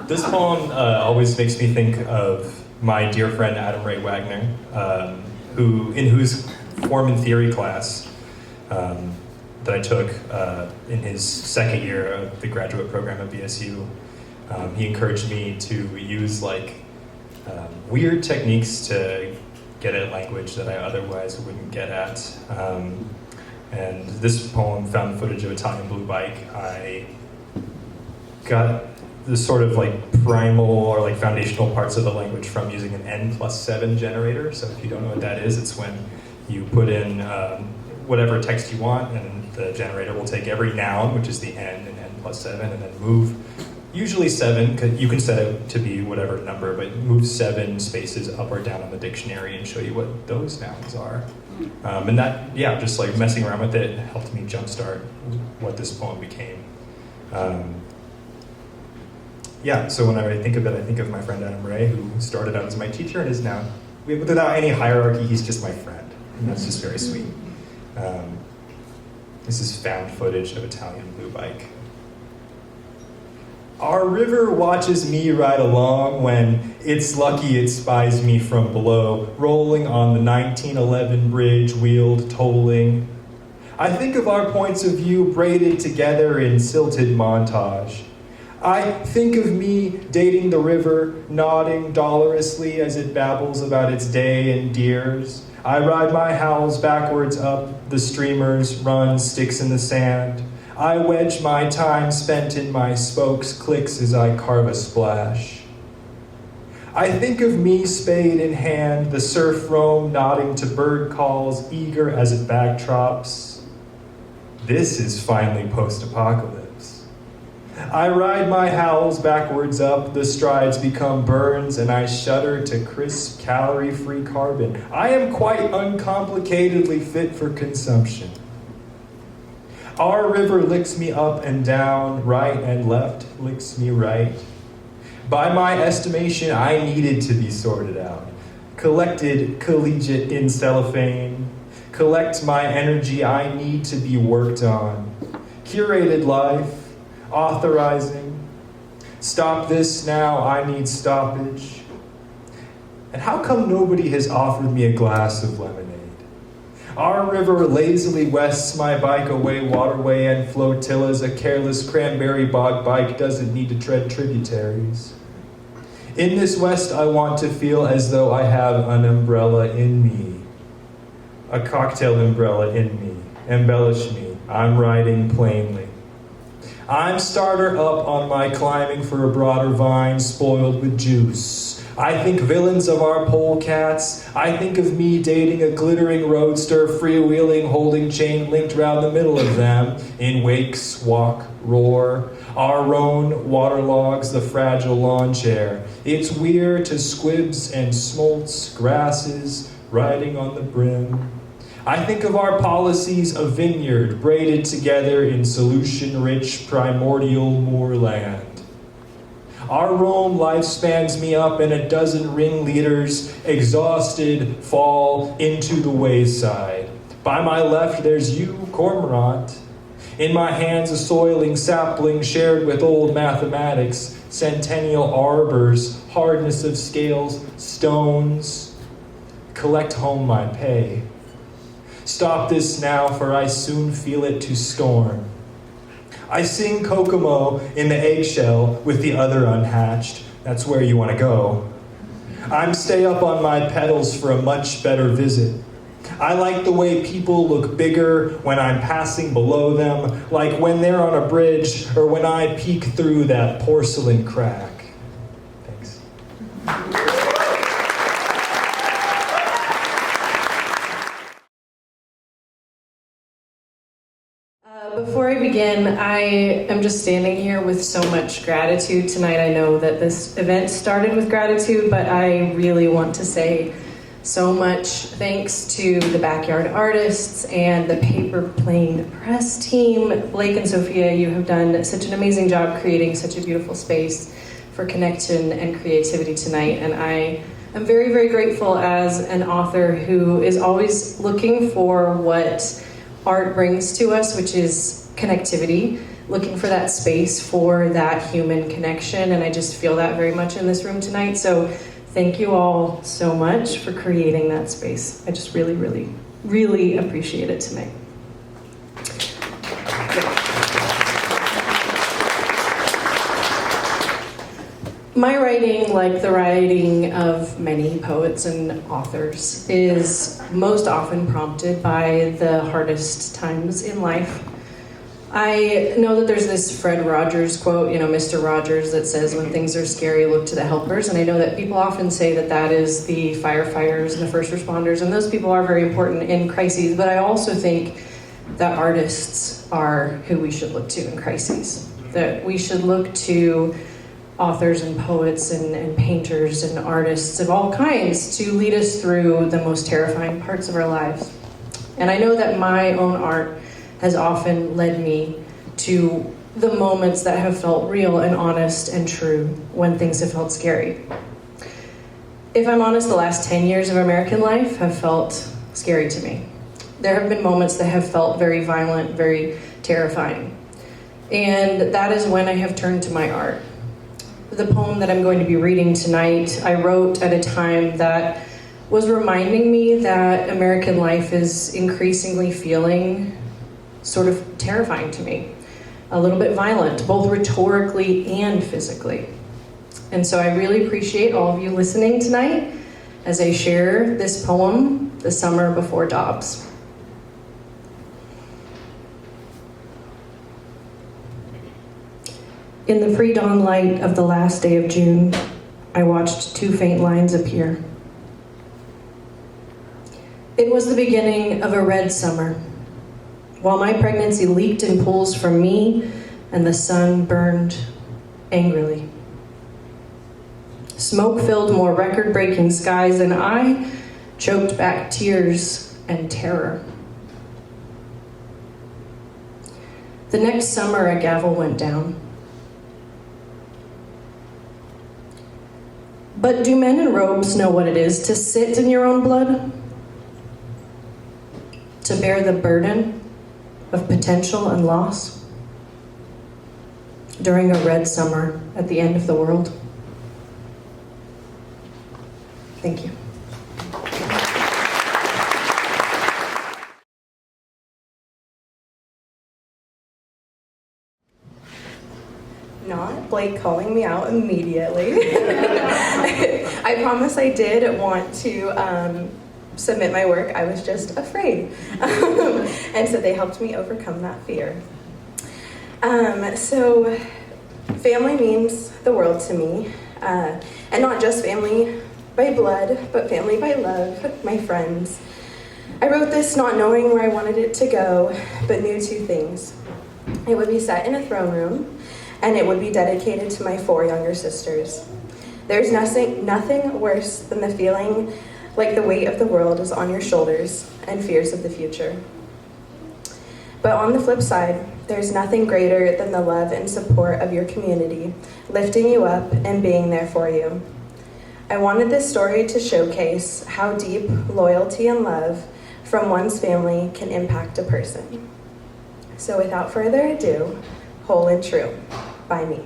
This poem always makes me think of my dear friend Adam Ray Wagner, in whose form and theory class that I took in his second year of the graduate program at BSU. He encouraged me to use weird techniques to get at language that I otherwise wouldn't get at. And this poem, found footage of Italian Blue Bike, I got the sort of primal or foundational parts of the language from using an n+7 generator. So if you don't know what that is, it's when you put in whatever text you want, and the generator will take every noun, which is the n and n+7, and then move, usually 7, cause you can set it to be whatever number, but move 7 spaces up or down on the dictionary and show you what those nouns are. And that, just messing around with it helped me jumpstart what this poem became. So when I think of it, I think of my friend Adam Ray, who started out as my teacher and is now, without any hierarchy, he's just my friend. And that's just very sweet. This is found footage of Italian Blue Bike. Our river watches me ride along when it's lucky it spies me from below, rolling on the 1911 bridge, wheeled, tolling. I think of our points of view braided together in silted montage. I think of me dating the river, nodding dolorously as it babbles about its day and deers. I ride my howls backwards up, the streamers run sticks in the sand. I wedge my time spent in my spokes clicks as I carve a splash. I think of me spade in hand, the surf roam nodding to bird calls, eager as it backdrops. This is finally post-apocalypse. I ride my howls backwards up, the strides become burns, and I shudder to crisp, calorie-free carbon. I am quite uncomplicatedly fit for consumption. Our river licks me up and down, right and left licks me right. By my estimation, I needed to be sorted out. Collected collegiate in cellophane. Collect my energy, I need to be worked on. Curated life. Authorizing. Stop this now, I need stoppage. And how come nobody has offered me a glass of lemonade? Our river lazily wests my bike away waterway and flotillas. A careless cranberry bog bike doesn't need to tread tributaries. In this west, I want to feel as though I have an umbrella in me. A cocktail umbrella in me. Embellish me. I'm riding plainly. I'm starter up on my climbing for a broader vine spoiled with juice. I think villains of our polecats. I think of me dating a glittering roadster, freewheeling, holding chain linked round the middle of them. In wakes, walk, roar. Our own waterlogs the fragile lawn chair. It's weir to squibs and smolts, grasses, riding on the brim. I think of our policies a vineyard braided together in solution-rich primordial moorland. Our Rome life spans me up and a dozen ringleaders, exhausted, fall into the wayside. By my left there's you, cormorant. In my hands a soiling sapling shared with old mathematics, centennial arbors, hardness of scales, stones. Collect home my pay. Stop this now, for I soon feel it to scorn. I sing Kokomo in the eggshell with the other unhatched. That's where you want to go. I'm stay up on my pedals for a much better visit. I like the way people look bigger when I'm passing below them, like when they're on a bridge or when I peek through that porcelain crack. Thanks. Before I begin, I am just standing here with so much gratitude tonight. I know that this event started with gratitude, but I really want to say so much thanks to the Backyard Artists and the Paper Plane Press team. Blake and Sophia, you have done such an amazing job creating such a beautiful space for connection and creativity tonight. And I am very, very grateful as an author who is always looking for what art brings to us, which is connectivity. looking for that space for that human connection, and I just feel that very much in this room tonight. So thank you all so much for creating that space. I just really, really, really appreciate it tonight. My writing, like the writing of many poets and authors, is most often prompted by the hardest times in life. I know that there's this Fred Rogers quote, Mr. Rogers, that says, when things are scary, look to the helpers. And I know that people often say that that is the firefighters and the first responders, and those people are very important in crises. But I also think that artists are who we should look to in crises. That we should look to authors and poets and painters and artists of all kinds to lead us through the most terrifying parts of our lives. And I know that my own art has often led me to the moments that have felt real and honest and true when things have felt scary. If I'm honest, the last 10 years of American life have felt scary to me. There have been moments that have felt very violent, very terrifying. And that is when I have turned to my art. The poem that I'm going to be reading tonight, I wrote at a time that was reminding me that American life is increasingly feeling sort of terrifying to me, a little bit violent, both rhetorically and physically. And so I really appreciate all of you listening tonight as I share this poem, The Summer Before Dobbs. In the pre-dawn light of the last day of June, I watched two faint lines appear. It was the beginning of a red summer, while my pregnancy leaked in pools from me and the sun burned angrily. Smoke filled more record-breaking skies, and I choked back tears and terror. The next summer, a gavel went down. But do men in robes know what it is to sit in your own blood? To bear the burden of potential and loss during a red summer at the end of the world? Thank you. Not Blake calling me out immediately. I promise I did want to submit my work. I was just afraid. And so they helped me overcome that fear. So family means the world to me. And not just family by blood, but family by love, my friends. I wrote this not knowing where I wanted it to go, but knew two things. It would be set in a throne room, and it would be dedicated to my 4 younger sisters. There's nothing worse than the feeling like the weight of the world is on your shoulders and fears of the future. But on the flip side, there's nothing greater than the love and support of your community, lifting you up and being there for you. I wanted this story to showcase how deep loyalty and love from one's family can impact a person. So without further ado, Whole and True by me.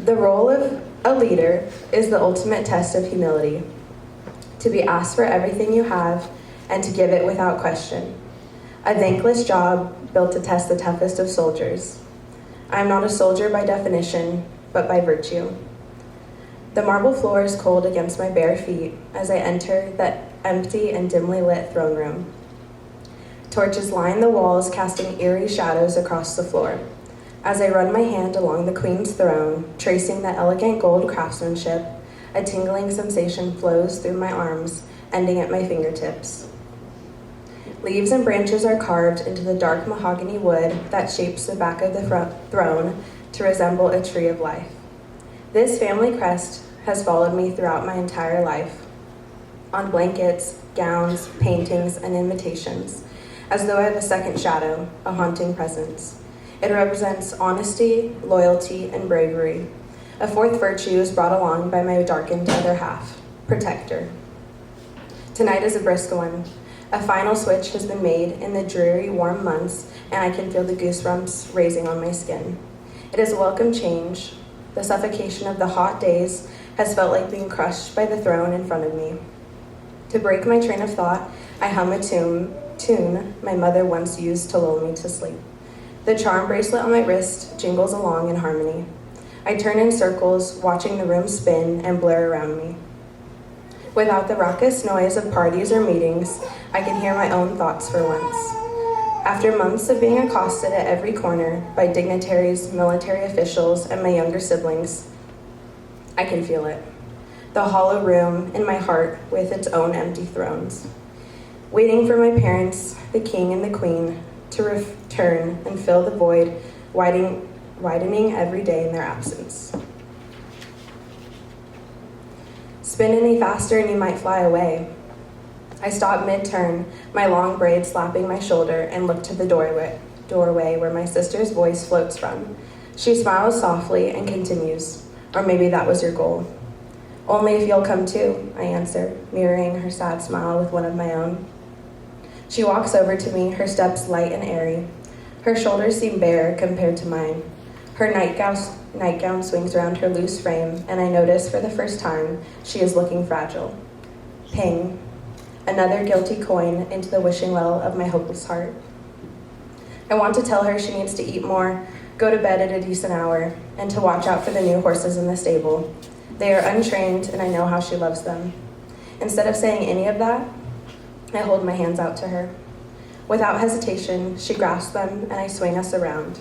The role of a leader is the ultimate test of humility. To be asked for everything you have and to give it without question. A thankless job built to test the toughest of soldiers. I am not a soldier by definition, but by virtue. The marble floor is cold against my bare feet as I enter that empty and dimly lit throne room. Torches line the walls, casting eerie shadows across the floor. As I run my hand along the Queen's throne, tracing the elegant gold craftsmanship, a tingling sensation flows through my arms, ending at my fingertips. Leaves and branches are carved into the dark mahogany wood that shapes the back of the throne to resemble a tree of life. This family crest has followed me throughout my entire life, on blankets, gowns, paintings, and invitations, as though I have a second shadow, a haunting presence. It represents honesty, loyalty, and bravery. A fourth virtue is brought along by my darkened other half, protector. Tonight is a brisk one, A final switch has been made in the dreary, warm months, and I can feel the goosebumps raising on my skin. It is a welcome change. The suffocation of the hot days has felt like being crushed by the throne in front of me. To break my train of thought, I hum a tune my mother once used to lull me to sleep. The charm bracelet on my wrist jingles along in harmony. I turn in circles, watching the room spin and blur around me. Without the raucous noise of parties or meetings, I can hear my own thoughts for once. After months of being accosted at every corner by dignitaries, military officials, and my younger siblings, I can feel it. The hollow room in my heart with its own empty thrones. Waiting for my parents, the king and the queen, to return and fill the void, widening every day in their absence. Spin any faster and you might fly away. I stop mid-turn, my long braid slapping my shoulder, and look to the doorway where my sister's voice floats from. She smiles softly and continues, or maybe that was your goal. Only if you'll come too, I answer, mirroring her sad smile with one of my own. She walks over to me, her steps light and airy. Her shoulders seem bare compared to mine. Her nightgown swings around her loose frame, and I notice for the first time she is looking fragile. Ping. Another guilty coin into the wishing well of my hopeless heart. I want to tell her she needs to eat more, go to bed at a decent hour, and to watch out for the new horses in the stable. They are untrained, and I know how she loves them. Instead of saying any of that, I hold my hands out to her. Without hesitation, she grasps them, and I swing us around.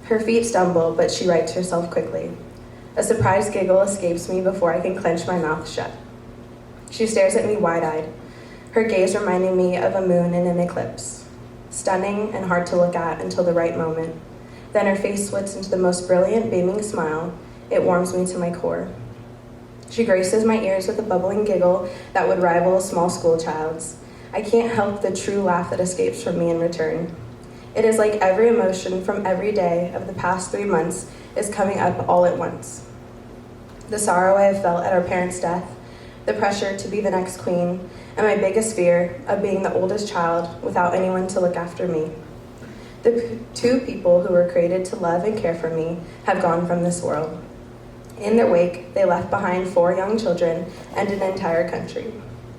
Her feet stumble, but she rights herself quickly. A surprised giggle escapes me before I can clench my mouth shut. She stares at me wide-eyed, her gaze reminding me of a moon in an eclipse. Stunning and hard to look at until the right moment. Then her face splits into the most brilliant, beaming smile. It warms me to my core. She graces my ears with a bubbling giggle that would rival a small school child's. I can't help the true laugh that escapes from me in return. It is like every emotion from every day of the past 3 months is coming up all at once. The sorrow I have felt at our parents' death, the pressure to be the next queen, and my biggest fear of being the oldest child without anyone to look after me. The two people who were created to love and care for me have gone from this world. In their wake, they left behind 4 young children and an entire country.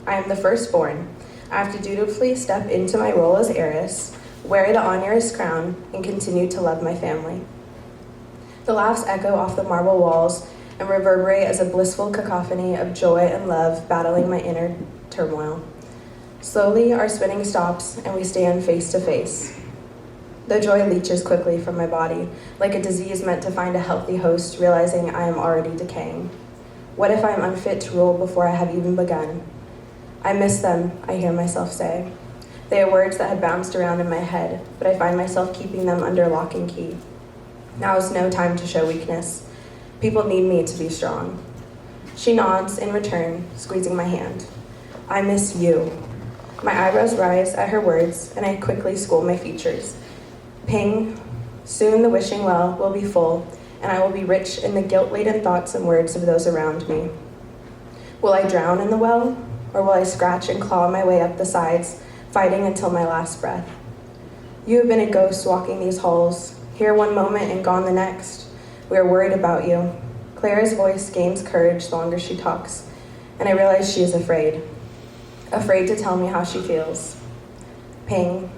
I am the firstborn. I have to dutifully step into my role as heiress, wear the onerous crown, and continue to love my family. The laughs echo off the marble walls and reverberate as a blissful cacophony of joy and love battling my inner turmoil. Slowly, our spinning stops, and we stand face to face. The joy leaches quickly from my body, like a disease meant to find a healthy host, realizing I am already decaying. What if I am unfit to rule before I have even begun? I miss them, I hear myself say. They are words that had bounced around in my head, but I find myself keeping them under lock and key. Now is no time to show weakness. People need me to be strong. She nods in return, squeezing my hand. I miss you. My eyebrows rise at her words, and I quickly school my features. Ping. Soon the wishing well will be full, and I will be rich in the guilt-laden thoughts and words of those around me. Will I drown in the well, or will I scratch and claw my way up the sides, fighting until my last breath? You have been a ghost walking these halls, here one moment and gone the next. We are worried about you. Clara's voice gains courage the longer she talks, and I realize she is afraid. Afraid to tell me how she feels. Ping.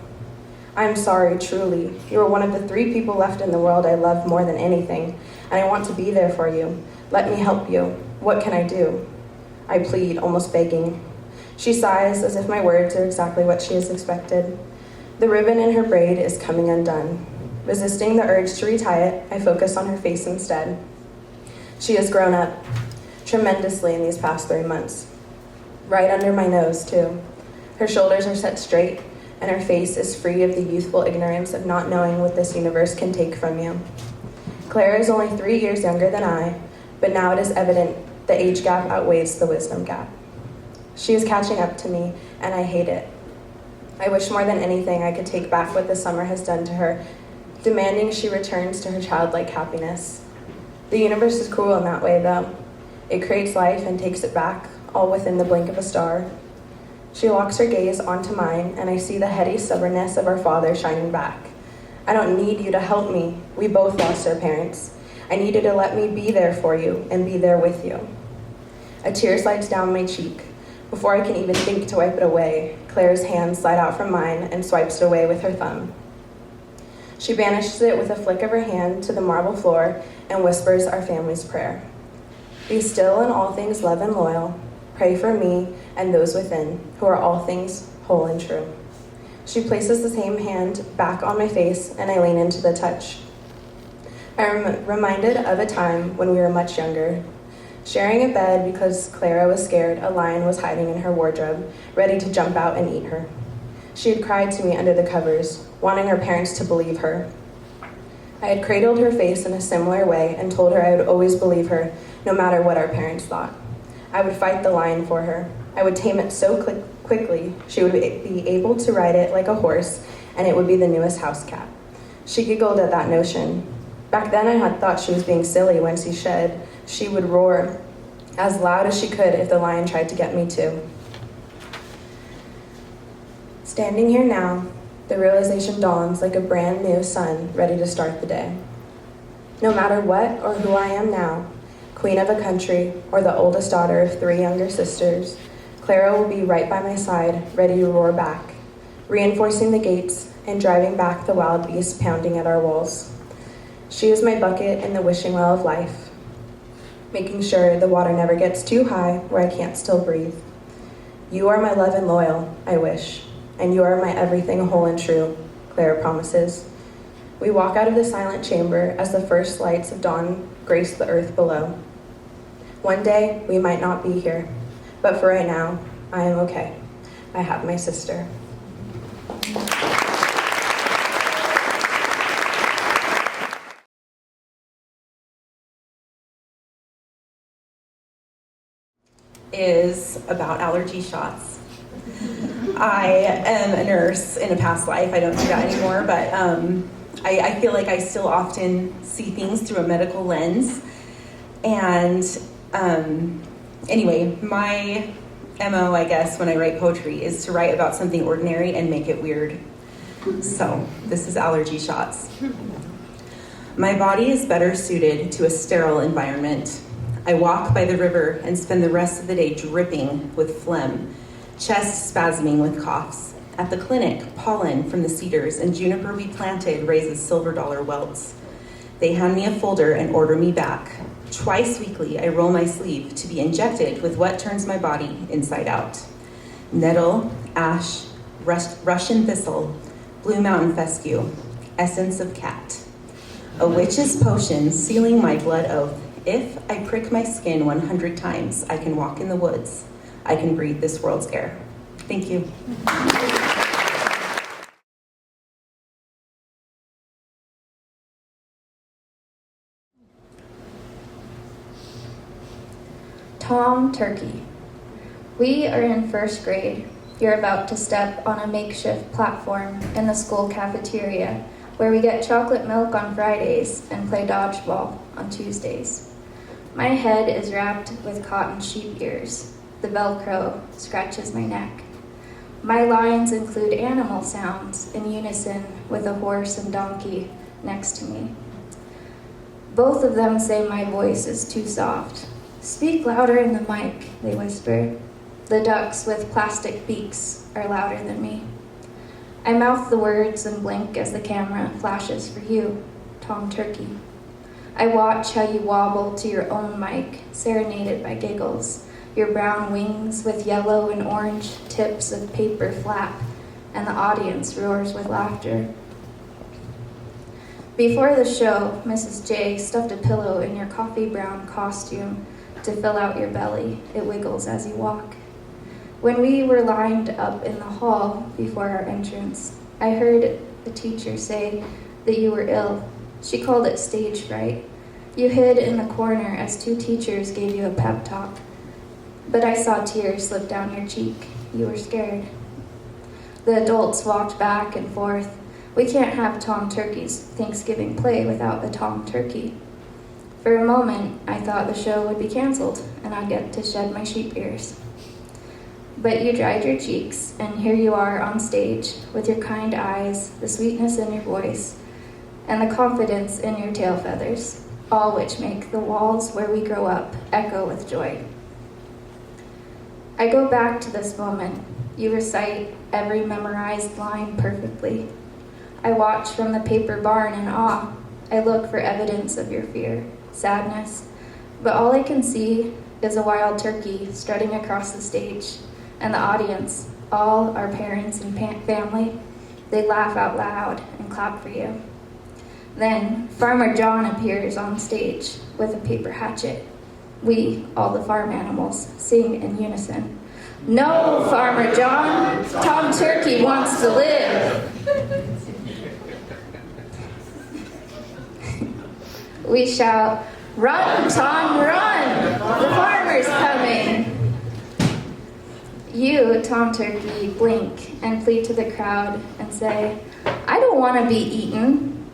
I am sorry, truly. You are one of the 3 people left in the world I love more than anything, and I want to be there for you. Let me help you. What can I do? I plead, almost begging. She sighs as if my words are exactly what she has expected. The ribbon in her braid is coming undone. Resisting the urge to retie it, I focus on her face instead. She has grown up tremendously in these past 3 months. Right under my nose, too. Her shoulders are set straight, and her face is free of the youthful ignorance of not knowing what this universe can take from you. Clara is only 3 years younger than I, but now it is evident the age gap outweighs the wisdom gap. She is catching up to me, and I hate it. I wish more than anything I could take back what the summer has done to her, demanding she returns to her childlike happiness. The universe is cruel in that way, though. It creates life and takes it back, all within the blink of a star. She locks her gaze onto mine, and I see the heady stubbornness of our father shining back. I don't need you to help me. We both lost our parents. I need you to let me be there for you and be there with you. A tear slides down my cheek. Before I can even think to wipe it away, Claire's hands slide out from mine and swipes it away with her thumb. She banishes it with a flick of her hand to the marble floor and whispers our family's prayer. Be still in all things love and loyal. Pray for me and those within, who are all things whole and true. She places the same hand back on my face, and I lean into the touch. I'm reminded of a time when we were much younger, sharing a bed because Clara was scared a lion was hiding in her wardrobe, ready to jump out and eat her. She had cried to me under the covers, wanting her parents to believe her. I had cradled her face in a similar way and told her I would always believe her, no matter what our parents thought. I would fight the lion for her. I would tame it so quickly she would be able to ride it like a horse, and it would be the newest house cat. She giggled at that notion. Back then I had thought she was being silly when she would roar as loud as she could if the lion tried to get me too. Standing here now, the realization dawns like a brand new sun ready to start the day. No matter what or who I am now, queen of a country or the oldest daughter of 3 younger sisters, Clara will be right by my side, ready to roar back, reinforcing the gates and driving back the wild beasts pounding at our walls. She is my bucket in the wishing well of life, making sure the water never gets too high where I can't still breathe. You are my love and loyal, I wish, and you are my everything whole and true, Clara promises. We walk out of the silent chamber as the first lights of dawn grace the earth below. One day, we might not be here, but for right now, I am okay. I have my sister. Is about allergy shots. I am a nurse in a past life. I don't do that anymore, but I feel like I still often see things through a medical lens. And anyway, my MO, I guess, when I write poetry is to write about something ordinary and make it weird. So this is allergy shots. My body is better suited to a sterile environment. I walk by the river and spend the rest of the day dripping with phlegm, chest spasming with coughs. At the clinic, pollen from the cedars and juniper we planted raises silver dollar welts. They hand me a folder and order me back. Twice weekly, I roll my sleeve to be injected with what turns my body inside out. Nettle, ash, Russian thistle, Blue Mountain fescue, essence of cat. A witch's potion sealing my blood oath. If I prick my skin 100 times, I can walk in the woods. I can breathe this world's air. Thank you. Tom Turkey. We are in first grade. You're about to step on a makeshift platform in the school cafeteria where we get chocolate milk on Fridays and play dodgeball on Tuesdays. My head is wrapped with cotton sheep ears. The Velcro scratches my neck. My lines include animal sounds in unison with a horse and donkey next to me. Both of them say my voice is too soft. Speak louder in the mic, they whisper. The ducks with plastic beaks are louder than me. I mouth the words and blink as the camera flashes for you, Tom Turkey. I watch how you wobble to your own mic, serenaded by giggles, your brown wings with yellow and orange tips of paper flap, and the audience roars with laughter. Before the show, Mrs. J stuffed a pillow in your coffee brown costume to fill out your belly. It wiggles as you walk. When we were lined up in the hall before our entrance, I heard the teacher say that you were ill. She called it stage fright. You hid in the corner as 2 teachers gave you a pep talk. But I saw tears slip down your cheek. You were scared. The adults walked back and forth. We can't have Tom Turkey's Thanksgiving play without the Tom Turkey. For a moment, I thought the show would be canceled and I'd get to shed my sheep ears. But you dried your cheeks, and here you are on stage with your kind eyes, the sweetness in your voice, and the confidence in your tail feathers, all which make the walls where we grow up echo with joy. I go back to this moment. You recite every memorized line perfectly. I watch from the paper barn in awe. I look for evidence of your fear, sadness, but all I can see is a wild turkey strutting across the stage, and the audience, all our parents and family, they laugh out loud and clap for you. Then Farmer John appears on stage with a paper hatchet. We, all the farm animals, sing in unison. No, Farmer John, Tom Turkey wants to live. We shout, run, Tom, run! The farmer's coming! You, Tom Turkey, blink and flee to the crowd and say, I don't want to be eaten.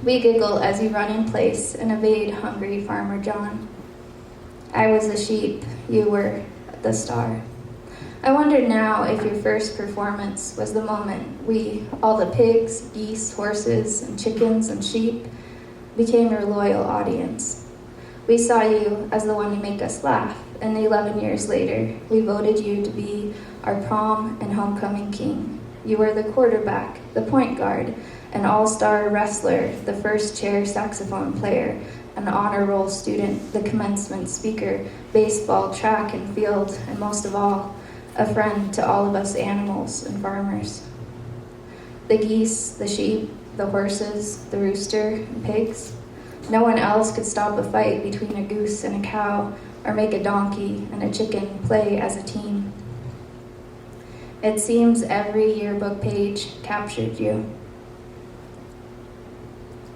We giggle as you run in place and evade hungry Farmer John. I was the sheep, you were the star. I wonder now if your first performance was the moment we, all the pigs, geese, horses, and chickens and sheep, became your loyal audience. We saw you as the one to make us laugh, and 11 years later, we voted you to be our prom and homecoming king. You were the quarterback, the point guard, an all-star wrestler, the first chair saxophone player, an honor roll student, the commencement speaker, baseball, track, and field, and most of all, a friend to all of us animals and farmers. The geese, the sheep, the horses, the rooster, and pigs. No one else could stop a fight between a goose and a cow, or make a donkey and a chicken play as a team. It seems every yearbook page captured you.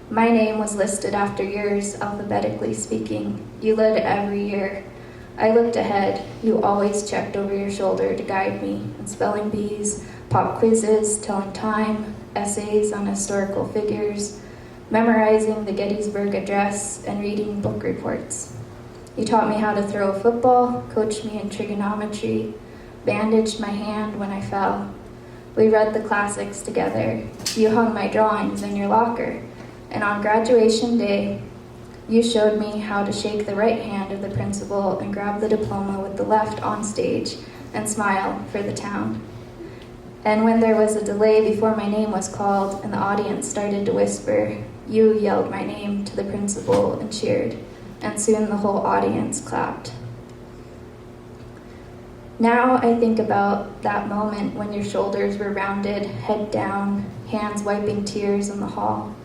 My name was listed after yours, alphabetically speaking. You led every year. I looked ahead. You always checked over your shoulder to guide me in spelling bees, pop quizzes, telling time, essays on historical figures, memorizing the Gettysburg Address, and reading book reports. You taught me how to throw a football, coached me in trigonometry, bandaged my hand when I fell. We read the classics together. You hung my drawings in your locker. And on graduation day, you showed me how to shake the right hand of the principal and grab the diploma with the left on stage and smile for the town. And when there was a delay before my name was called and the audience started to whisper, you yelled my name to the principal and cheered, and soon the whole audience clapped. Now I think about that moment when your shoulders were rounded, head down, hands wiping tears in the hall.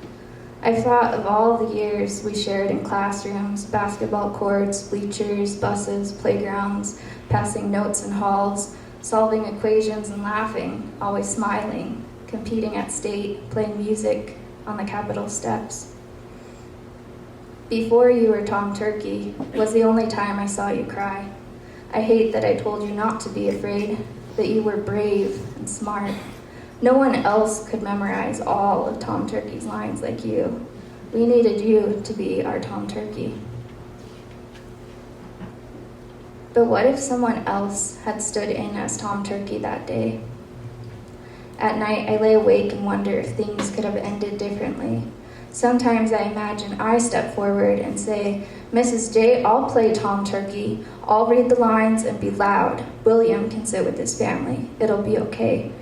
I've thought of all the years we shared in classrooms, basketball courts, bleachers, buses, playgrounds, passing notes in halls, solving equations and laughing, always smiling, competing at state, playing music on the Capitol steps. Before you were Tom Turkey was the only time I saw you cry. I hate that I told you not to be afraid, that you were brave and smart. No one else could memorize all of Tom Turkey's lines like you. We needed you to be our Tom Turkey. But what if someone else had stood in as Tom Turkey that day? At night, I lay awake and wonder if things could have ended differently. Sometimes I imagine I step forward and say, Mrs. J, I'll play Tom Turkey. I'll read the lines and be loud. William can sit with his family. It'll be okay.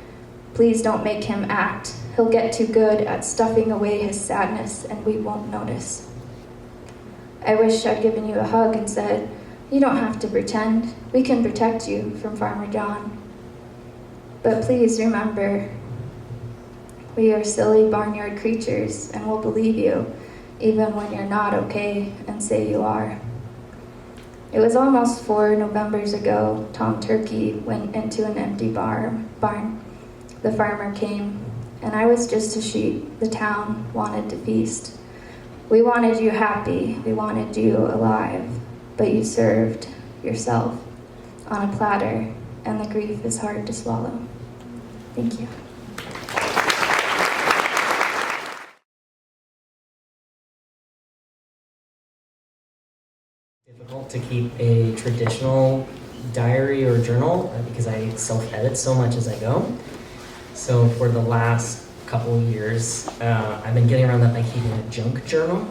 Please don't make him act. He'll get too good at stuffing away his sadness and we won't notice. I wish I'd given you a hug and said, you don't have to pretend. We can protect you from Farmer John. But please remember, we are silly barnyard creatures and we'll believe you even when you're not okay and say you are. It was almost 4 Novembers ago, Tom Turkey went into an empty barn. The farmer came, and I was just a sheep the town wanted to feast. We wanted you happy, we wanted you alive, but you served yourself on a platter, and the grief is hard to swallow. Thank you. Difficult to keep a traditional diary or journal because I self-edit so much as I go. So for the last couple of years, I've been getting around that by keeping a junk journal.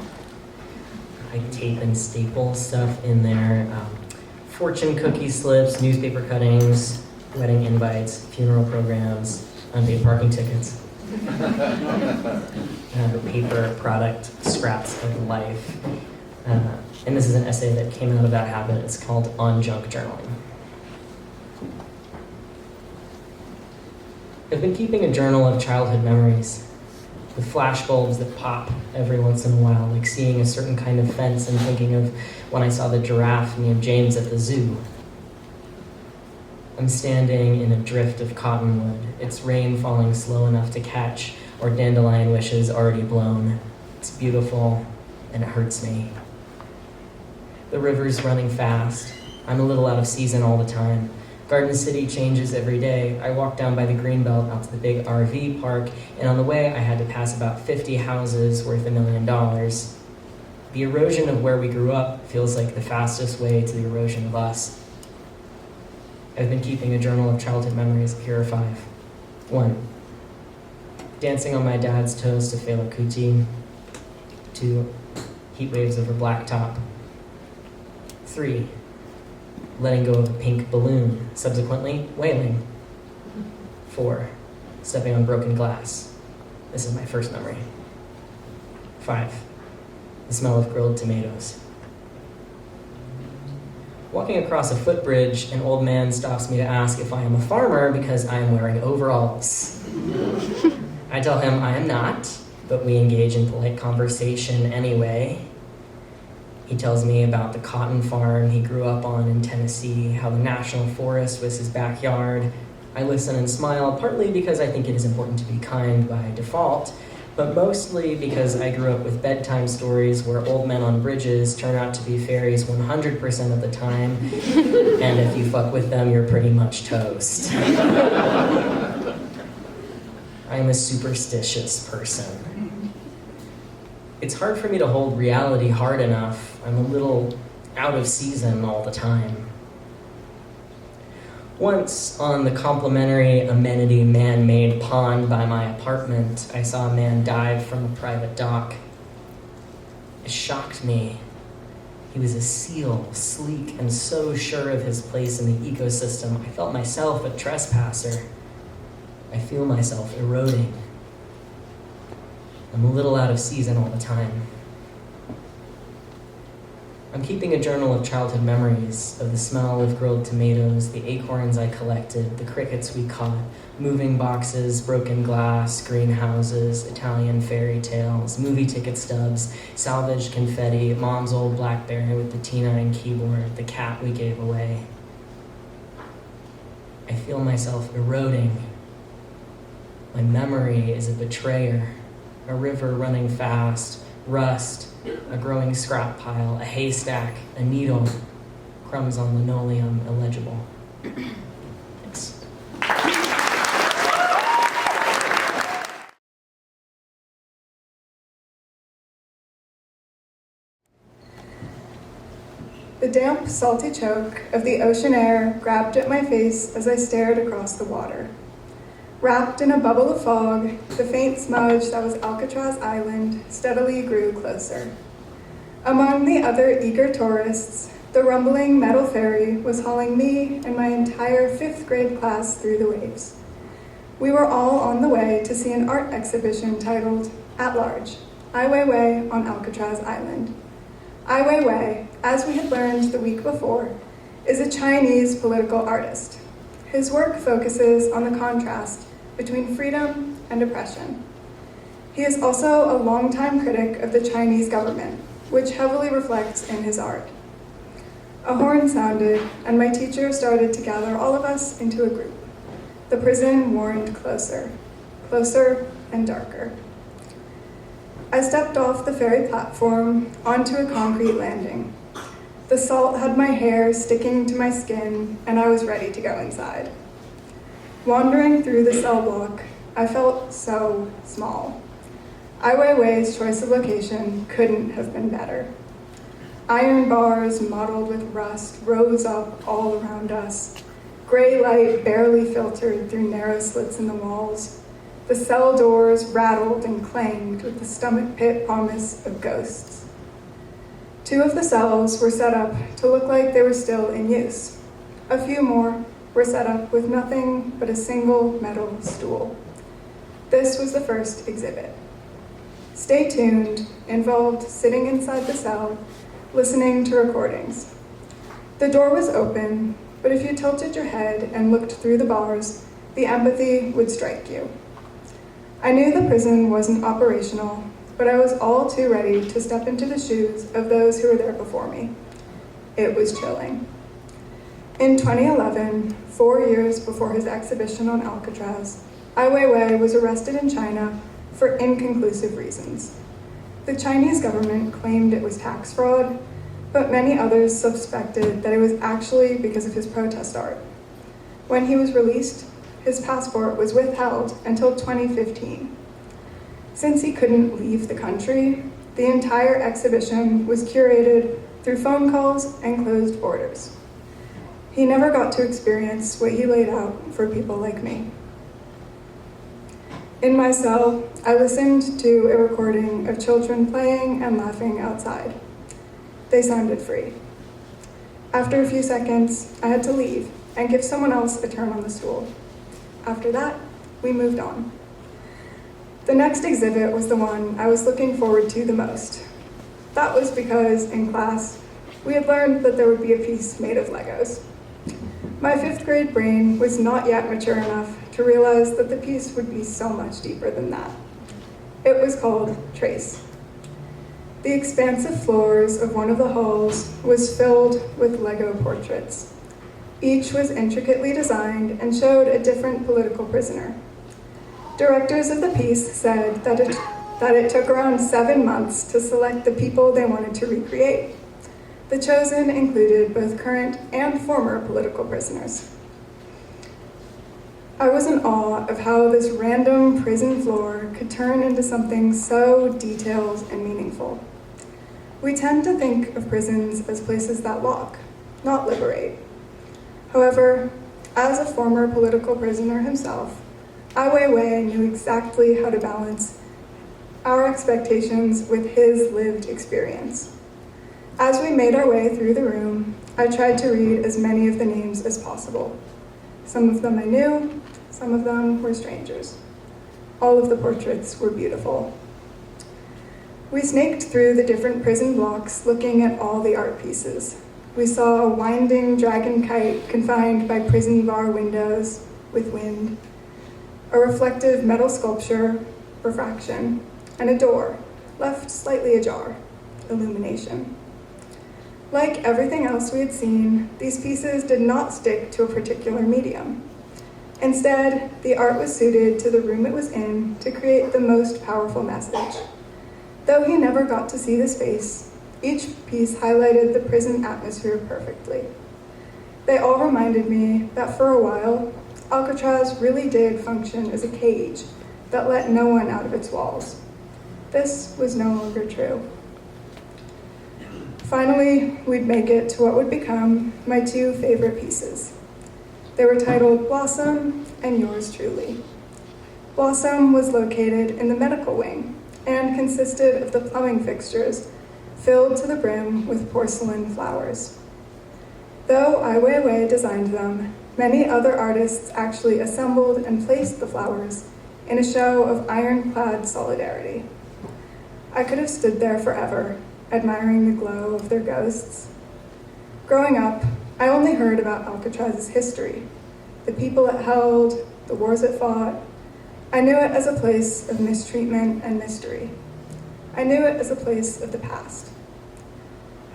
I tape and staple stuff in there. Fortune cookie slips, newspaper cuttings, wedding invites, funeral programs, unpaid parking tickets. Paper product scraps of life. And this is an essay that came out of that habit. It's called On Junk Journaling. I've been keeping a journal of childhood memories, with flashbulbs that pop every once in a while, like seeing a certain kind of fence and thinking of when I saw the giraffe named James at the zoo. I'm standing in a drift of cottonwood, its rain falling slow enough to catch, or dandelion wishes already blown. It's beautiful, and it hurts me. The river's running fast. I'm a little out of season all the time. Garden City changes every day. I walked down by the Greenbelt out to the big RV park, and on the way I had to pass about 50 houses worth $1 million. The erosion of where we grew up feels like the fastest way to the erosion of us. I've been keeping a journal of childhood memories. Here are 5. 1. Dancing on my dad's toes to Fela Kuti. 2. Heat waves over blacktop. 3. Letting go of a pink balloon, subsequently wailing. 4. Stepping on broken glass. This is my first memory. 5. The smell of grilled tomatoes. Walking across a footbridge, an old man stops me to ask if I am a farmer because I am wearing overalls. I tell him I am not, but we engage in polite conversation anyway. He tells me about the cotton farm he grew up on in Tennessee, how the national forest was his backyard. I listen and smile, partly because I think it is important to be kind by default, but mostly because I grew up with bedtime stories where old men on bridges turn out to be fairies 100% of the time, and if you fuck with them, you're pretty much toast. I am a superstitious person. It's hard for me to hold reality hard enough. I'm a little out of season all the time. Once, on the complimentary amenity man-made pond by my apartment, I saw a man dive from a private dock. It shocked me. He was a seal, sleek and so sure of his place in the ecosystem. I felt myself a trespasser. I feel myself eroding. I'm a little out of season all the time. I'm keeping a journal of childhood memories, of the smell of grilled tomatoes, the acorns I collected, the crickets we caught, moving boxes, broken glass, greenhouses, Italian fairy tales, movie ticket stubs, salvaged confetti, Mom's old BlackBerry with the T9 keyboard, the cat we gave away. I feel myself eroding. My memory is a betrayer, a river running fast, rust, a growing scrap pile, a haystack, a needle, crumbs on linoleum, illegible. Thanks. The damp, salty choke of the ocean air grabbed at my face as I stared across the water. Wrapped in a bubble of fog, the faint smudge that was Alcatraz Island steadily grew closer. Among the other eager tourists, the rumbling metal ferry was hauling me and my entire 5th grade class through the waves. We were all on the way to see an art exhibition titled At Large, Ai Weiwei on Alcatraz Island. Ai Weiwei, as we had learned the week before, is a Chinese political artist. His work focuses on the contrast between freedom and oppression. He is also a longtime critic of the Chinese government, which heavily reflects in his art. A horn sounded, and my teacher started to gather all of us into a group. The prison warned closer, closer and darker. I stepped off the ferry platform onto a concrete landing. The salt had my hair sticking to my skin, and I was ready to go inside. Wandering through the cell block, I felt so small. Ai Weiwei's choice of location couldn't have been better. Iron bars mottled with rust rose up all around us. Gray light barely filtered through narrow slits in the walls. The cell doors rattled and clanged with the stomach pit promise of ghosts. 2 of the cells were set up to look like they were still in use. A few more were set up with nothing but a single metal stool. This was the first exhibit. Stay Tuned involved sitting inside the cell, listening to recordings. The door was open, but if you tilted your head and looked through the bars, the empathy would strike you. I knew the prison wasn't operational, but I was all too ready to step into the shoes of those who were there before me. It was chilling. In 2011, 4 years before his exhibition on Alcatraz, Ai Weiwei was arrested in China for inconclusive reasons. The Chinese government claimed it was tax fraud, but many others suspected that it was actually because of his protest art. When he was released, his passport was withheld until 2015. Since he couldn't leave the country, the entire exhibition was curated through phone calls and closed borders. He never got to experience what he laid out for people like me. In my cell, I listened to a recording of children playing and laughing outside. They sounded free. After a few seconds, I had to leave and give someone else a turn on the stool. After that, we moved on. The next exhibit was the one I was looking forward to the most. That was because, in class, we had learned that there would be a piece made of Legos. My 5th grade brain was not yet mature enough to realize that the piece would be so much deeper than that. It was called Trace. The expansive floors of one of the halls was filled with Lego portraits. Each was intricately designed and showed a different political prisoner. Directors of the piece said that it took around 7 months to select the people they wanted to recreate. The chosen included both current and former political prisoners. I was in awe of how this random prison floor could turn into something so detailed and meaningful. We tend to think of prisons as places that lock, not liberate. However, as a former political prisoner himself, Ai Weiwei knew exactly how to balance our expectations with his lived experience. As we made our way through the room, I tried to read as many of the names as possible. Some of them I knew, some of them were strangers. All of the portraits were beautiful. We snaked through the different prison blocks looking at all the art pieces. We saw a winding dragon kite confined by prison bar windows with wind, a reflective metal sculpture, refraction, and a door, left slightly ajar, illumination. Like everything else we had seen, these pieces did not stick to a particular medium. Instead, the art was suited to the room it was in to create the most powerful message. Though he never got to see the space, each piece highlighted the prison atmosphere perfectly. They all reminded me that for a while, Alcatraz really did function as a cage that let no one out of its walls. This was no longer true. Finally, we'd make it to what would become my 2 favorite pieces. They were titled Blossom and Yours Truly. Blossom was located in the medical wing and consisted of the plumbing fixtures filled to the brim with porcelain flowers. Though Ai Weiwei designed them, many other artists actually assembled and placed the flowers in a show of ironclad solidarity. I could have stood there forever, admiring the glow of their ghosts. Growing up, I only heard about Alcatraz's history, the people it held, the wars it fought. I knew it as a place of mistreatment and mystery. I knew it as a place of the past.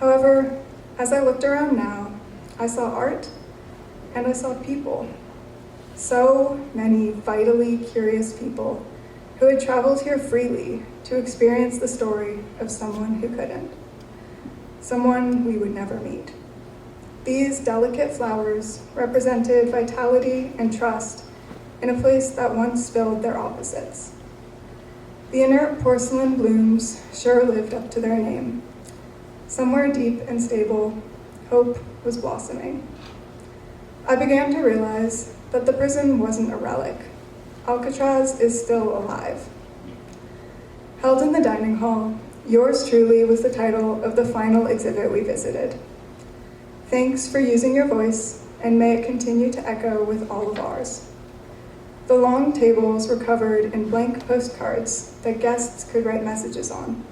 However, as I looked around now, I saw art and I saw people. So many vitally curious people who had traveled here freely to experience the story of someone who couldn't. Someone we would never meet. These delicate flowers represented vitality and trust in a place that once spilled their opposites. The inert porcelain blooms sure lived up to their name. Somewhere deep and stable, hope was blossoming. I began to realize that the prison wasn't a relic. Alcatraz is still alive. Held in the dining hall, Yours Truly was the title of the final exhibit we visited. Thanks for using your voice, and may it continue to echo with all of ours. The long tables were covered in blank postcards that guests could write messages on.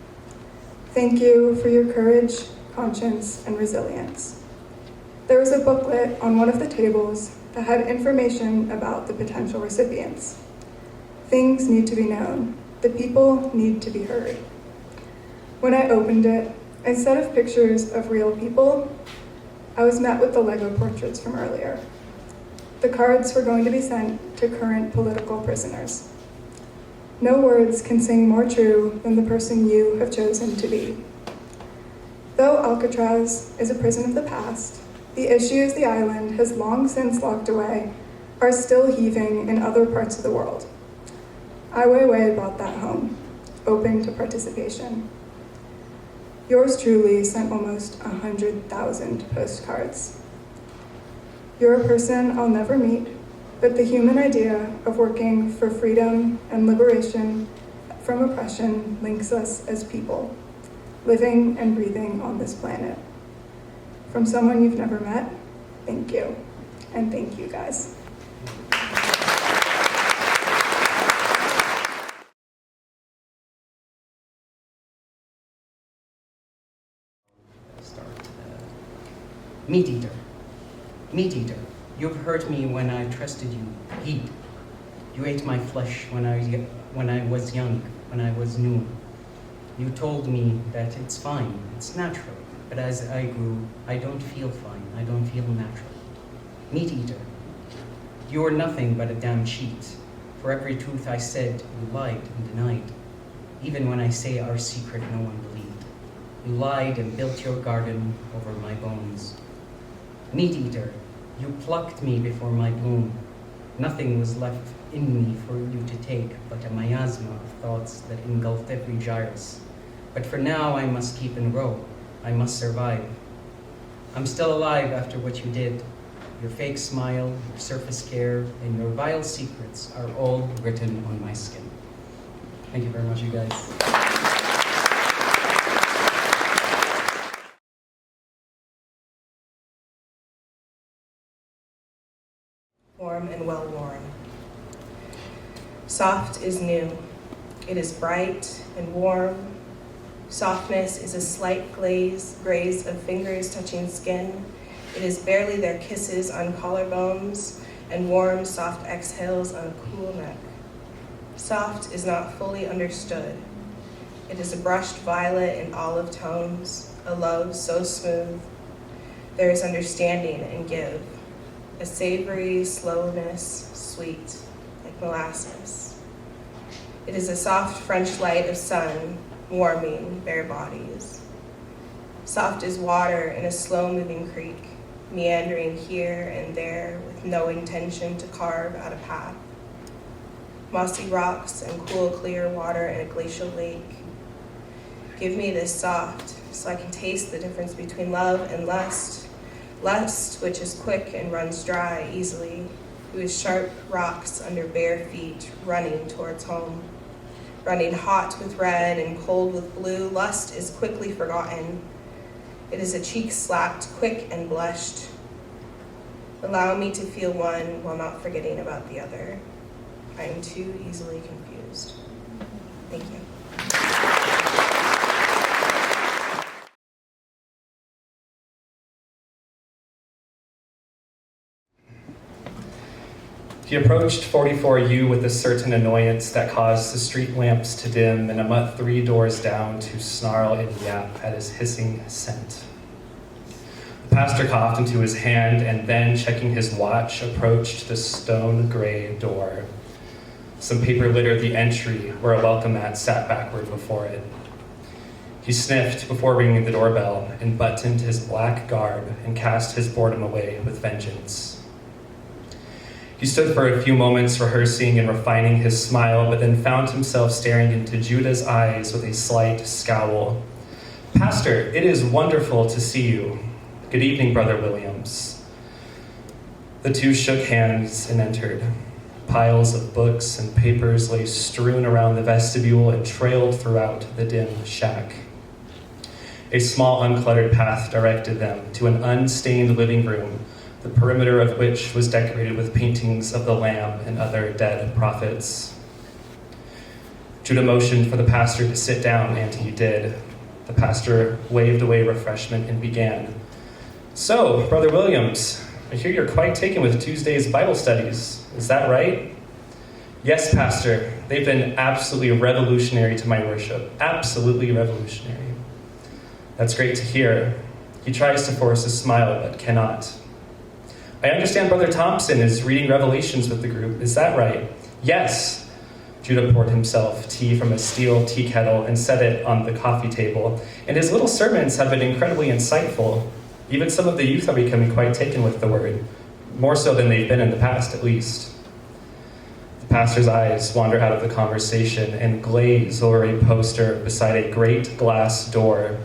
Thank you for your courage, conscience, and resilience. There was a booklet on one of the tables that had information about the potential recipients. Things need to be known. The people need to be heard. When I opened it, instead of pictures of real people, I was met with the Lego portraits from earlier. The cards were going to be sent to current political prisoners. No words can sing more true than the person you have chosen to be. Though Alcatraz is a prison of the past, the issues the island has long since locked away are still heaving in other parts of the world. Ai Weiwei brought that home, open to participation. Yours truly sent almost 100,000 postcards. You're a person I'll never meet, but the human idea of working for freedom and liberation from oppression links us as people, living and breathing on this planet. From someone you've never met, thank you. And thank you, guys. Meat eater, meat eater, you've hurt me when I trusted you. Heat, you ate my flesh when I was young, when I was new. You told me that it's fine, it's natural, but as I grew, I don't feel fine, I don't feel natural. Meat eater, you are nothing but a damn cheat. For every truth I said, you lied and denied. Even when I say our secret, no one believed. You lied and built your garden over my bones. Meat eater, you plucked me before my bloom. Nothing was left in me for you to take but a miasma of thoughts that engulfed every gyrus. But for now I must keep in row. I must survive. I'm still alive after what you did. Your fake smile, your surface care, and your vile secrets are all written on my skin. Thank you very much, you guys. Warm and well worn. Soft is new. It is bright and warm. Softness is a slight graze of fingers touching skin. It is barely their kisses on collarbones and warm, soft exhales on a cool neck. Soft is not fully understood. It is a brushed violet in olive tones, a love so smooth. There is understanding and give. A savory slowness, sweet, like molasses. It is a soft French light of sun, warming bare bodies. Soft as water in a slow-moving creek, meandering here and there with no intention to carve out a path. Mossy rocks and cool, clear water in a glacial lake. Give me this soft, so I can taste the difference between love and lust. Lust, which is quick and runs dry easily, who is sharp rocks under bare feet, running towards home. Running hot with red and cold with blue, lust is quickly forgotten. It is a cheek slapped, quick and blushed. Allow me to feel one while not forgetting about the other. I am too easily confused. Thank you. He approached 44U with a certain annoyance that caused the street lamps to dim and Amut 3 doors down to snarl and yap at his hissing scent. The pastor coughed into his hand and then, checking his watch, approached the stone gray door. Some paper littered the entry where a welcome mat sat backward before it. He sniffed before ringing the doorbell and buttoned his black garb and cast his boredom away with vengeance. He stood for a few moments rehearsing and refining his smile, but then found himself staring into Judah's eyes with a slight scowl. Pastor, it is wonderful to see you. Good evening, Brother Williams. The two shook hands and entered. Piles of books and papers lay strewn around the vestibule and trailed throughout the dim shack. A small, uncluttered path directed them to an unstained living room, the perimeter of which was decorated with paintings of the Lamb and other dead prophets. Judah motioned for the pastor to sit down, and he did. The pastor waved away refreshment and began. So, Brother Williams, I hear you're quite taken with Tuesday's Bible studies. Is that right? Yes, Pastor. They've been absolutely revolutionary to my worship. Absolutely revolutionary. That's great to hear. He tries to force a smile, but cannot. I understand Brother Thompson is reading Revelations with the group. Is that right? Yes. Judah poured himself tea from a steel tea kettle and set it on the coffee table. And his little sermons have been incredibly insightful. Even some of the youth are becoming quite taken with the word. More so than they've been in the past, at least. The pastor's eyes wander out of the conversation and glaze over a poster beside a great glass door.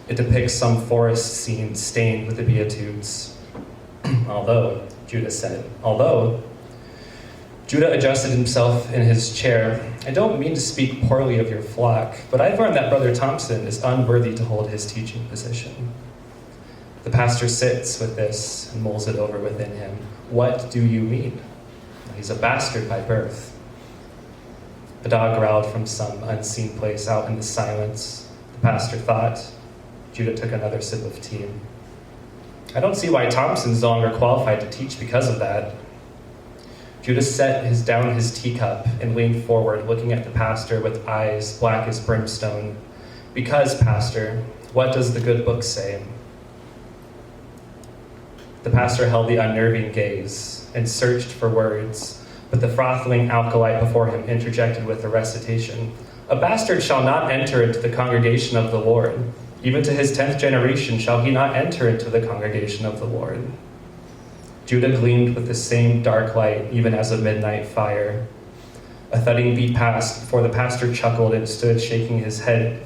It depicts some forest scene stained with the Beatitudes. Although, Judah said, Judah adjusted himself in his chair. I don't mean to speak poorly of your flock, but I've learned that Brother Thompson is unworthy to hold his teaching position. The pastor sits with this and mulls it over within him. What do you mean? He's a bastard by birth. A dog growled from some unseen place out in the silence. The pastor thought. Judah took another sip of tea. I don't see why Thompson's no longer qualified to teach because of that. Judah set down his teacup and leaned forward, looking at the pastor with eyes black as brimstone. Because, Pastor, what does the good book say? The pastor held the unnerving gaze and searched for words, but the frothing alkalite before him interjected with the recitation. A bastard shall not enter into the congregation of the Lord. Even to his 10th generation shall he not enter into the congregation of the Lord. Judah gleamed with the same dark light, even as a midnight fire. A thudding beat passed before the pastor chuckled and stood shaking his head.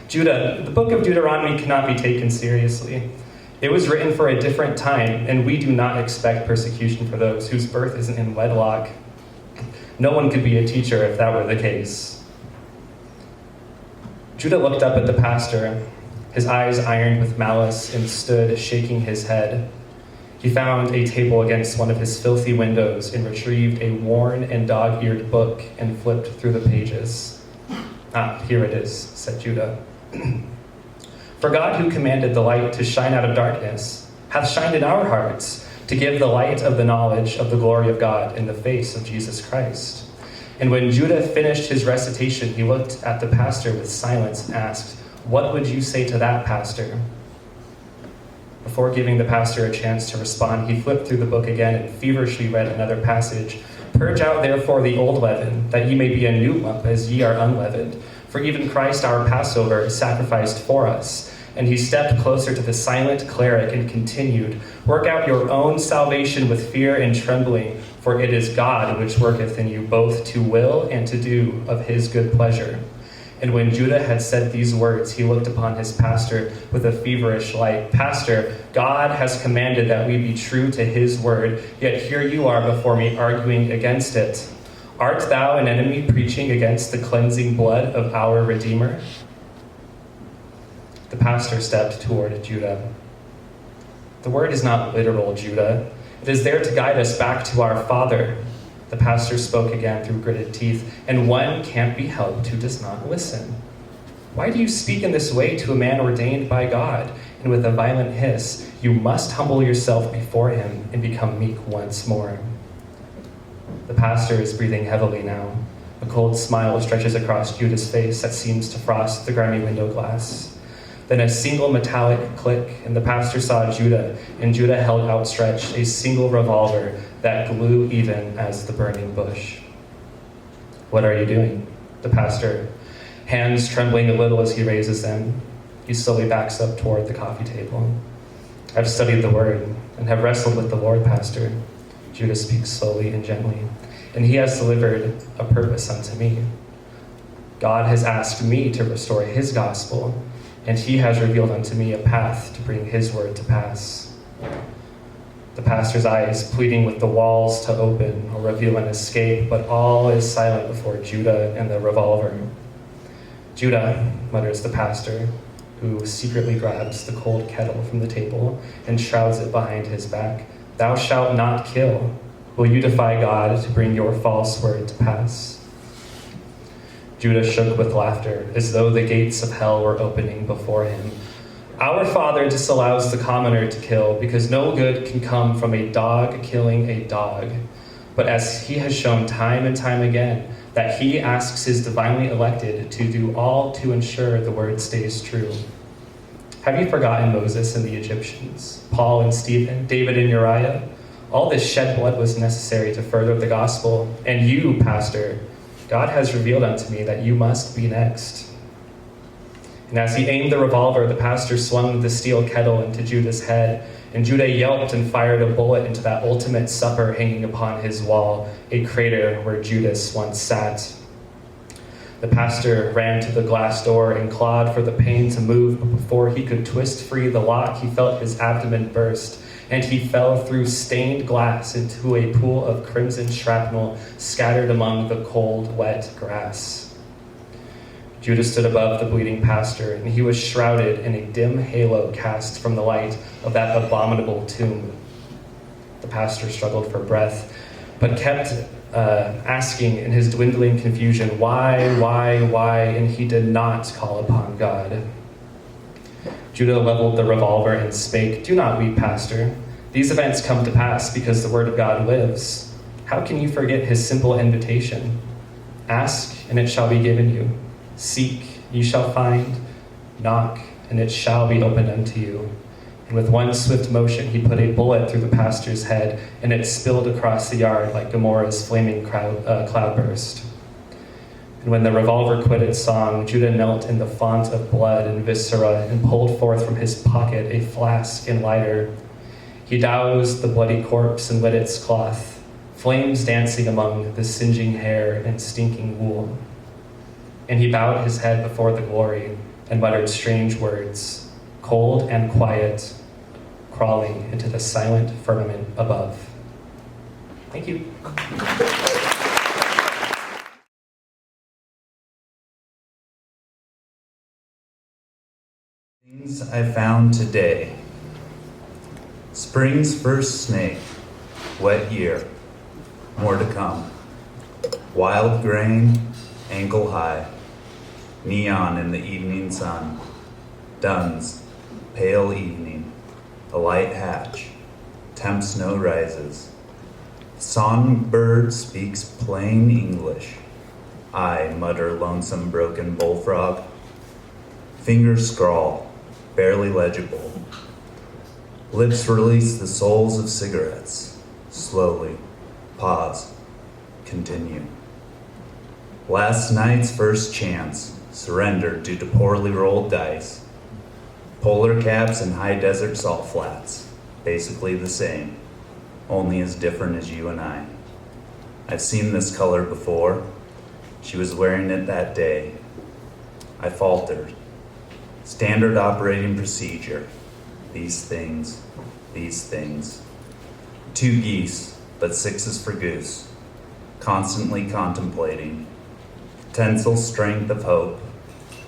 Judah, the book of Deuteronomy cannot be taken seriously. It was written for a different time, and we do not expect persecution for those whose birth isn't in wedlock. No one could be a teacher if that were the case. Judah looked up at the pastor, his eyes ironed with malice, and stood shaking his head. He found a table against one of his filthy windows and retrieved a worn and dog-eared book and flipped through the pages. Ah, here it is, said Judah. For God, who commanded the light to shine out of darkness, hath shined in our hearts to give the light of the knowledge of the glory of God in the face of Jesus Christ. And when Judah finished his recitation, he looked at the pastor with silence and asked, What would you say to that, Pastor? Before giving the pastor a chance to respond, he flipped through the book again and feverishly read another passage. Purge out therefore the old leaven, that ye may be a new lump, as ye are unleavened. For even Christ our Passover is sacrificed for us. And he stepped closer to the silent cleric and continued, Work out your own salvation with fear and trembling, for it is God which worketh in you both to will and to do of his good pleasure. And when Judah had said these words, he looked upon his pastor with a feverish light. Pastor, God has commanded that we be true to his word, yet here you are before me arguing against it. Art thou an enemy preaching against the cleansing blood of our Redeemer? The pastor stepped toward Judah. The word is not literal, Judah. It is there to guide us back to our Father. The pastor spoke again through gritted teeth, and one can't be helped who does not listen. Why do you speak in this way to a man ordained by God? And with a violent hiss, you must humble yourself before him and become meek once more. The pastor is breathing heavily now. A cold smile stretches across Judah's face that seems to frost the grimy window glass. Then a single metallic click, and the pastor saw Judah, and Judah held outstretched a single revolver that glue even as the burning bush. What are you doing? The pastor, hands trembling a little as he raises them. He slowly backs up toward the coffee table. I've studied the word and have wrestled with the Lord, Pastor. Judah speaks slowly and gently, and he has delivered a purpose unto me. God has asked me to restore his gospel, and he has revealed unto me a path to bring his word to pass. The pastor's eyes pleading with the walls to open or reveal an escape, but all is silent before Judah and the revolver. Judah, mutters the pastor, who secretly grabs the cold kettle from the table and shrouds it behind his back. Thou shalt not kill. Will you defy God to bring your false word to pass? Judah shook with laughter, as though the gates of hell were opening before him. Our Father disallows the commoner to kill, because no good can come from a dog killing a dog. But as he has shown time and time again, that he asks his divinely elected to do all to ensure the word stays true. Have you forgotten Moses and the Egyptians, Paul and Stephen, David and Uriah? All this shed blood was necessary to further the gospel. And you, pastor, God has revealed unto me that you must be next. And as he aimed the revolver, the pastor swung the steel kettle into Judah's head, and Judah yelped and fired a bullet into that ultimate supper hanging upon his wall, a crater where Judas once sat. The pastor ran to the glass door and clawed for the pain to move, but before he could twist free the lock, he felt his abdomen burst, and he fell through stained glass into a pool of crimson shrapnel scattered among the cold, wet grass. Judah stood above the bleeding pastor, and he was shrouded in a dim halo cast from the light of that abominable tomb. The pastor struggled for breath, but kept asking in his dwindling confusion, why, and he did not call upon God. Judah leveled the revolver and spake, "Do not weep, pastor. These events come to pass because the word of God lives. How can you forget his simple invitation? Ask, and it shall be given you. Seek, you shall find. Knock, and it shall be opened unto you." And with one swift motion, he put a bullet through the pastor's head, and it spilled across the yard like Gomorrah's flaming cloudburst. And when the revolver quit its song, Judah knelt in the font of blood and viscera and pulled forth from his pocket a flask and lighter. He doused the bloody corpse and lit its cloth, flames dancing among the singeing hair and stinking wool. And he bowed his head before the glory and muttered strange words, cold and quiet, crawling into the silent firmament above. Thank you. Things I found today. Spring's first snake, wet year, more to come. Wild grain, ankle high, neon in the evening sun. Duns, pale evening, a light hatch, temp snow rises. Songbird speaks plain English. I mutter lonesome broken bullfrog. Fingers scrawl, barely legible. Lips release the souls of cigarettes. Slowly, pause, continue. Last night's first chance, surrendered due to poorly rolled dice. Polar caps and high desert salt flats, basically the same, only as different as you and I. I've seen this color before. She was wearing it that day. I faltered. Standard operating procedure. These things. 2 geese, but 6 is for goose. Constantly contemplating. Tensile strength of hope.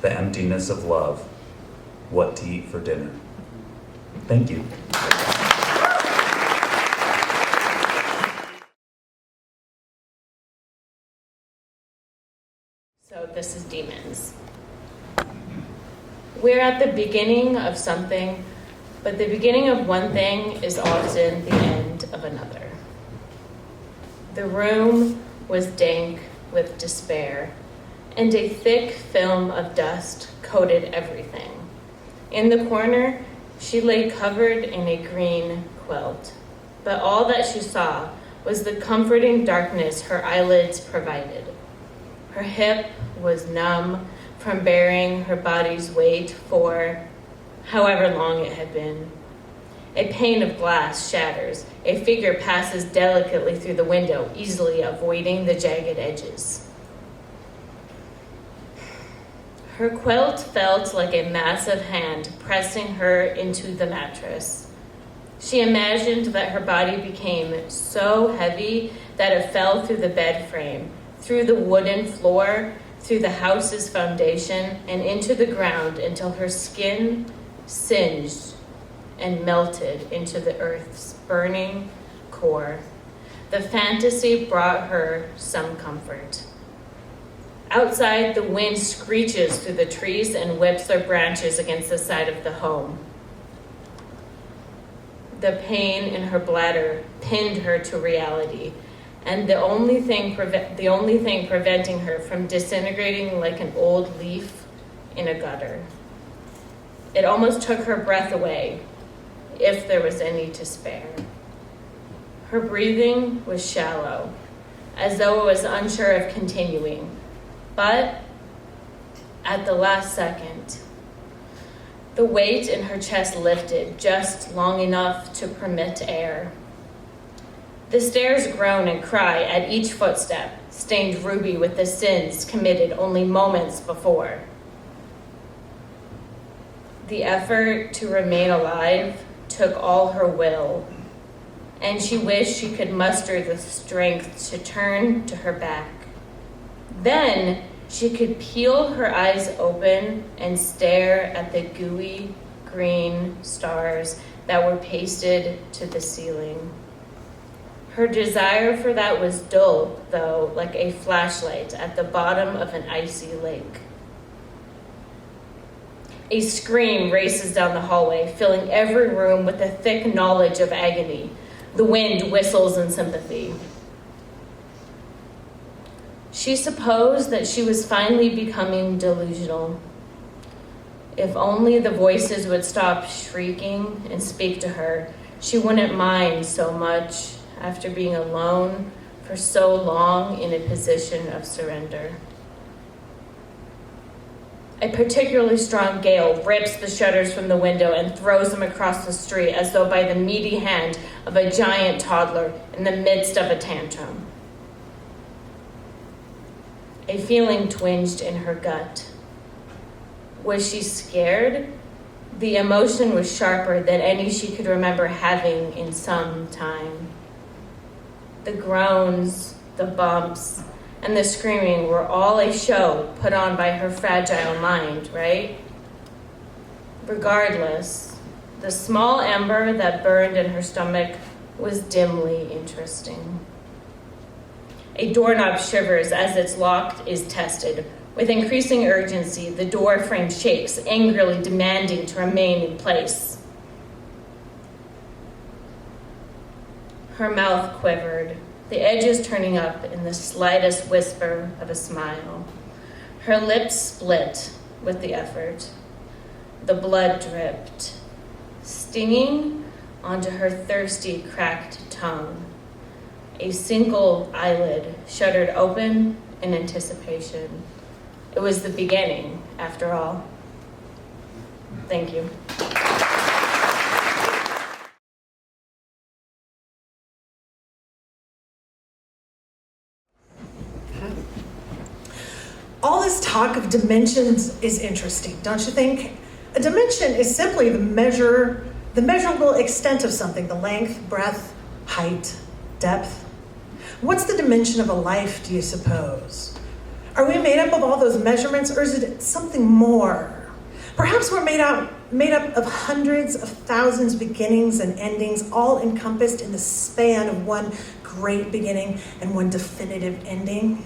The emptiness of love. What to eat for dinner. Thank you. So this is demons. We're at the beginning of something, but the beginning of one thing is often the end of another. The room was dank with despair, and a thick film of dust coated everything. In the corner, she lay covered in a green quilt, but all that she saw was the comforting darkness her eyelids provided. Her hip was numb from bearing her body's weight for however long it had been. A pane of glass shatters. A figure passes delicately through the window, easily avoiding the jagged edges. Her quilt felt like a massive hand pressing her into the mattress. She imagined that her body became so heavy that it fell through the bed frame, through the wooden floor, through the house's foundation, and into the ground until her skin singed and melted into the earth's burning core. The fantasy brought her some comfort. Outside, the wind screeches through the trees and whips their branches against the side of the home. The pain in her bladder pinned her to reality, and the only thing preventing her from disintegrating like an old leaf in a gutter. It almost took her breath away, if there was any to spare. Her breathing was shallow, as though it was unsure of continuing. But at the last second, the weight in her chest lifted just long enough to permit air. The stairs groan and cry at each footstep, stained ruby with the sins committed only moments before. The effort to remain alive took all her will, and she wished she could muster the strength to turn to her back. Then she could peel her eyes open and stare at the gooey green stars that were pasted to the ceiling. Her desire for that was dull, though, like a flashlight at the bottom of an icy lake. A scream races down the hallway, filling every room with a thick knowledge of agony. The wind whistles in sympathy. She supposed that she was finally becoming delusional. If only the voices would stop shrieking and speak to her, she wouldn't mind so much after being alone for so long in a position of surrender. A particularly strong gale rips the shutters from the window and throws them across the street as though by the meaty hand of a giant toddler in the midst of a tantrum. A feeling twinged in her gut. Was she scared? The emotion was sharper than any she could remember having in some time. The groans, the bumps, and the screaming were all a show put on by her fragile mind, right? Regardless, the small ember that burned in her stomach was dimly interesting. A doorknob shivers as its lock is tested. With increasing urgency, the door frame shakes, angrily demanding to remain in place. Her mouth quivered, the edges turning up in the slightest whisper of a smile. Her lips split with the effort. The blood dripped, stinging onto her thirsty, cracked tongue. A single eyelid shuddered open in anticipation. It was the beginning, after all. Thank you. All this talk of dimensions is interesting, don't you think? A dimension is simply the measurable extent of something, the length, breadth, height, depth. What's the dimension of a life, do you suppose? Are we made up of all those measurements, or is it something more? Perhaps we're made up of hundreds of thousands beginnings and endings, all encompassed in the span of one great beginning and one definitive ending.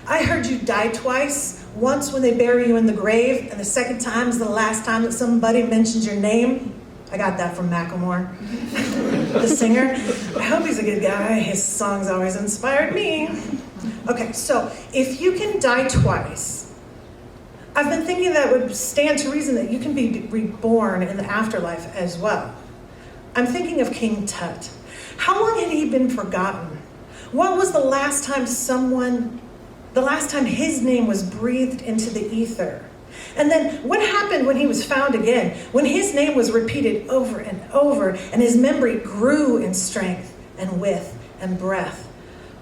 I heard you die twice, once when they bury you in the grave, and the second time is the last time that somebody mentions your name. I got that from Macklemore, the singer. I hope he's a good guy. His songs always inspired me. Okay, so if you can die twice, I've been thinking that would stand to reason that you can be reborn in the afterlife as well. I'm thinking of King Tut. How long had he been forgotten? What was the last time his name was breathed into the ether? And then what happened when he was found again? When his name was repeated over and over and his memory grew in strength and width and breadth?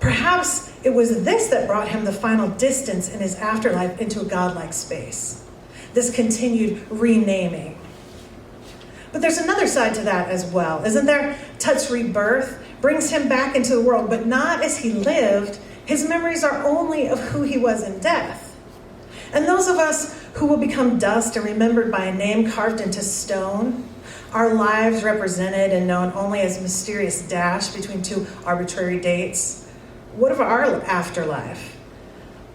Perhaps It was this that brought him the final distance in his afterlife into a godlike space. This continued renaming. But there's another side to that as well, isn't there? Tut's rebirth brings him back into the world, but not as he lived. His memories are only of who he was in death. And those of us who will become dust and remembered by a name carved into stone, our lives represented and known only as a mysterious dash between two arbitrary dates, what of our afterlife?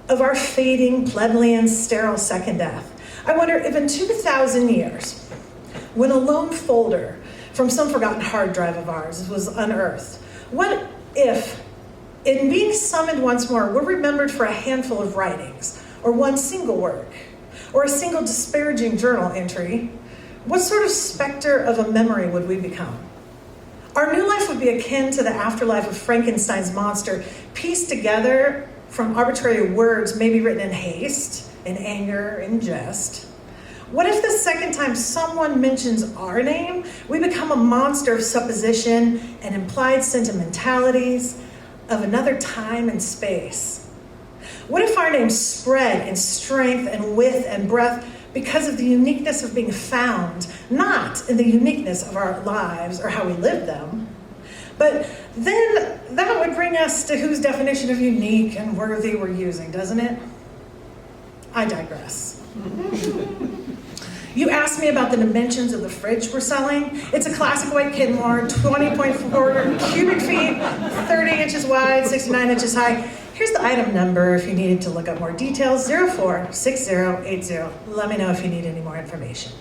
Of our fading, plebeian, sterile second death? I wonder if in 2,000 years, when a lone folder from some forgotten hard drive of ours was unearthed, what if, in being summoned once more, we're remembered for a handful of writings, or one single work, or a single disparaging journal entry? What sort of specter of a memory would we become? Our new life would be akin to the afterlife of Frankenstein's monster, pieced together from arbitrary words, maybe written in haste, in anger, in jest. What if the second time someone mentions our name, we become a monster of supposition and implied sentimentalities of another time and space? What if our name spread in strength and width and breadth because of the uniqueness of being found, not in the uniqueness of our lives or how we live them? But then that would bring us to whose definition of unique and worthy we're using, doesn't it? I digress. You asked me about the dimensions of the fridge we're selling. It's a classic white Kenmore, 20.4 cubic feet, 30 inches wide, 69 inches high. Here's the item number if you needed to look up more details, 046080. Let me know if you need any more information.